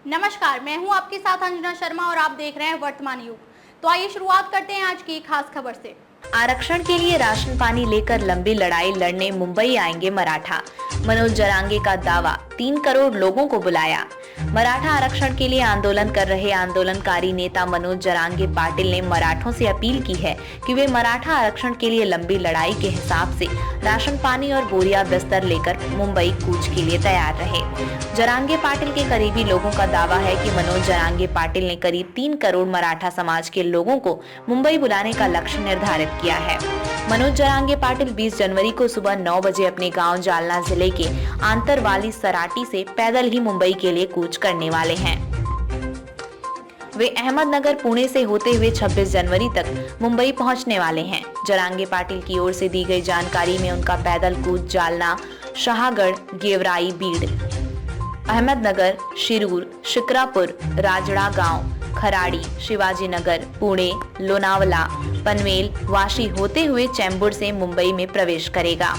नमस्कार, मैं हूं आपके साथ अंजना शर्मा और आप देख रहे हैं वर्तमान युग। तो आइए शुरुआत करते हैं आज की खास खबर से। आरक्षण के लिए राशन पानी लेकर लंबी लड़ाई लड़ने मुंबई आएंगे मराठा। मनोज जरांगे का दावा, 3 करोड़ लोगों को बुलाया। मराठा आरक्षण के लिए आंदोलन कर रहे आंदोलनकारी नेता मनोज जरांगे पाटिल ने मराठों से अपील की है कि वे मराठा आरक्षण के लिए लंबी लड़ाई के हिसाब से राशन पानी और बोरिया बिस्तर लेकर मुंबई कूच के लिए तैयार रहे। जरांगे पाटिल के करीबी लोगों का दावा है कि मनोज जरांगे पाटिल ने करीब 3 करोड़ मराठा समाज के लोगों को मुंबई बुलाने का लक्ष्य निर्धारित किया है। मनोज जरांगे पाटिल 20 जनवरी को सुबह 9 बजे अपने गांव जालना जिले के आंतरवाली सराटी से पैदल ही मुंबई के लिए कूच करने वाले हैं। वे अहमदनगर पुणे से होते हुए 26 जनवरी तक मुंबई पहुंचने वाले हैं। जरांगे पाटिल की ओर से दी गई जानकारी में उनका पैदल कूच जालना, शाहगढ़, गेवराई, बीड़, अहमदनगर, शिरूर, शिक्रापुर, राजड़ा गांव, खराड़ी, शिवाजी नगर, पुणे, लोनावला, पनवेल, वाशी होते हुए चैम्बूर से मुंबई में प्रवेश करेगा।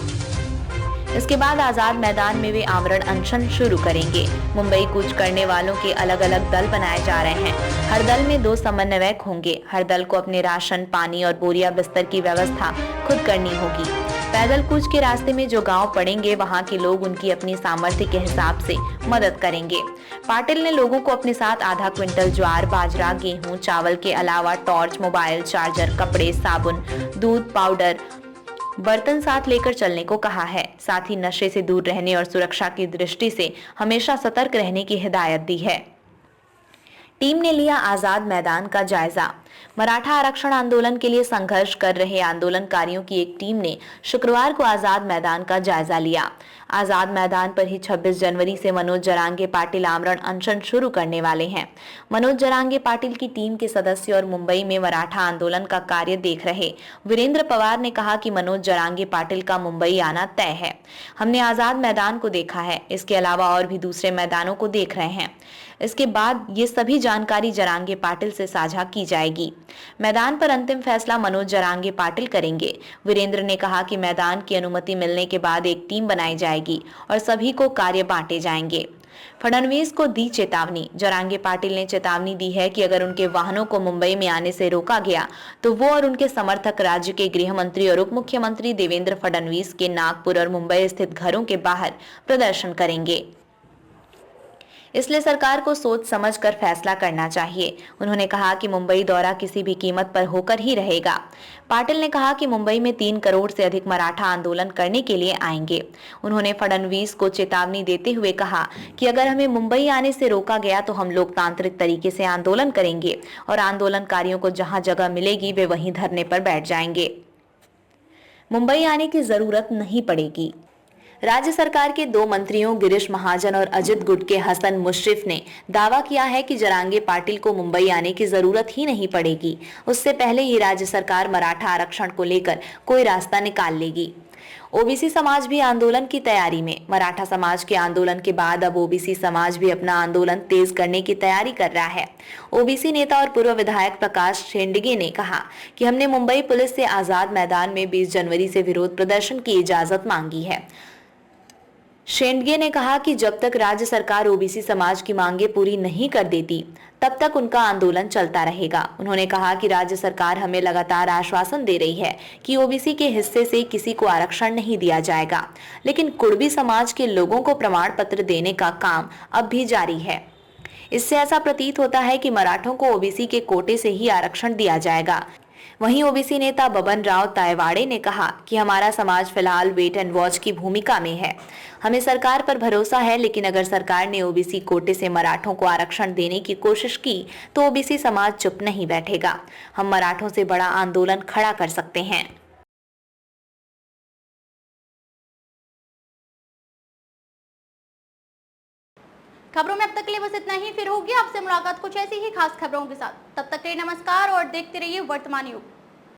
इसके बाद आजाद मैदान में वे आमरण अनशन शुरू करेंगे। मुंबई कूच करने वालों के अलग अलग दल बनाए जा रहे हैं। हर दल में 2 समन्वयक होंगे। हर दल को अपने राशन, पानी और बोरिया बिस्तर की व्यवस्था खुद करनी होगी। पैदल कूच के रास्ते में जो गांव पड़ेंगे, वहां के लोग उनकी अपनी सामर्थ्य के हिसाब से मदद करेंगे। पाटिल ने लोगों को अपने साथ आधा क्विंटल ज्वार, बाजरा, गेहूं, चावल के अलावा टॉर्च, मोबाइल, चार्जर, कपड़े, साबुन, दूध, पाउडर, बर्तन साथ लेकर चलने को कहा है। साथ ही नशे से दूर रहने और सुरक्षा की दृष्टि से हमेशा सतर्क रहने की हिदायत दी है। टीम ने लिया आजाद मैदान का जायजा। मराठा आरक्षण आंदोलन के लिए संघर्ष कर रहे आंदोलनकारियों की एक टीम ने शुक्रवार को आजाद मैदान का जायजा लिया। आजाद मैदान पर ही 26 जनवरी से मनोज जरांगे पाटिल आमरण अनशन शुरू करने वाले हैं। मनोज जरांगे पाटिल की टीम के सदस्य और मुंबई में मराठा आंदोलन का कार्य देख रहे वीरेंद्र पवार ने कहा कि मनोज जरांगे पाटिल का मुंबई आना तय है। हमने आजाद मैदान को देखा है, इसके अलावा और भी दूसरे मैदानों को देख रहे हैं। इसके बाद ये सभी जानकारी जरांगे पाटिल से साझा की जाएगी। मैदान पर अंतिम फैसला मनोज जरांगे पाटिल करेंगे। वीरेंद्र ने कहा कि मैदान की अनुमति मिलने के बाद एक टीम बनाई जाएगी और सभी को कार्य बांटे जाएंगे। फडणवीस को दी चेतावनी। जरांगे पाटिल ने चेतावनी दी है कि अगर उनके वाहनों को मुंबई में आने से रोका गया तो वो और उनके समर्थक राज्य के गृह मंत्री और उप मुख्यमंत्री देवेंद्र फडणवीस के नागपुर और मुंबई स्थित घरों के बाहर प्रदर्शन करेंगे। इसलिए सरकार को सोच समझ कर फैसला करना चाहिए। उन्होंने कहा कि मुंबई दौरा किसी भी कीमत पर होकर ही रहेगा। पाटिल ने कहा कि मुंबई में 3 करोड़ से अधिक मराठा आंदोलन करने के लिए आएंगे। उन्होंने फडणवीस को चेतावनी देते हुए कहा कि अगर हमें मुंबई आने से रोका गया तो हम लोकतांत्रिक तरीके से आंदोलन करेंगे और आंदोलनकारियों को जहां जगह मिलेगी वे वहीं धरने पर बैठ जाएंगे। मुंबई आने की जरूरत नहीं पड़ेगी। राज्य सरकार के 2 मंत्रियों गिरीश महाजन और अजित गुट के हसन मुश्रिफ ने दावा किया है कि जरांगे पाटिल को मुंबई आने की जरूरत ही नहीं पड़ेगी। उससे पहले ही राज्य सरकार मराठा आरक्षण को लेकर कोई रास्ता निकाल लेगी। ओबीसी समाज भी आंदोलन की तैयारी में। मराठा समाज के आंदोलन के बाद अब ओबीसी समाज भी अपना आंदोलन तेज करने की तैयारी कर रहा है। ओबीसी नेता और पूर्व विधायक प्रकाश शेंडगे ने कहा कि हमने मुंबई पुलिस से आजाद मैदान में 20 जनवरी से विरोध प्रदर्शन की इजाजत मांगी है। शेंडगे ने कहा कि जब तक राज्य सरकार ओबीसी समाज की मांगे पूरी नहीं कर देती तब तक उनका आंदोलन चलता रहेगा। उन्होंने कहा कि राज्य सरकार हमें लगातार आश्वासन दे रही है कि ओबीसी के हिस्से से किसी को आरक्षण नहीं दिया जाएगा, लेकिन कुर्बी समाज के लोगों को प्रमाण पत्र देने का काम अब भी जारी है। इससे ऐसा प्रतीत होता है कि मराठों को ओबीसी के कोटे से ही आरक्षण दिया जाएगा। वहीं ओबीसी नेता बबन राव तायवाड़े ने कहा कि हमारा समाज फिलहाल वेट एंड वॉच की भूमिका में है। हमें सरकार पर भरोसा है, लेकिन अगर सरकार ने ओबीसी कोटे से मराठों को आरक्षण देने की कोशिश की तो ओबीसी समाज चुप नहीं बैठेगा। हम मराठों से बड़ा आंदोलन खड़ा कर सकते हैं। खबरों में अब तक के लिए बस इतना ही। फिर होगी आपसे मुलाकात कुछ ऐसी ही खास खबरों के साथ। तब तक के लिए नमस्कार और देखते रहिए वर्तमान युग।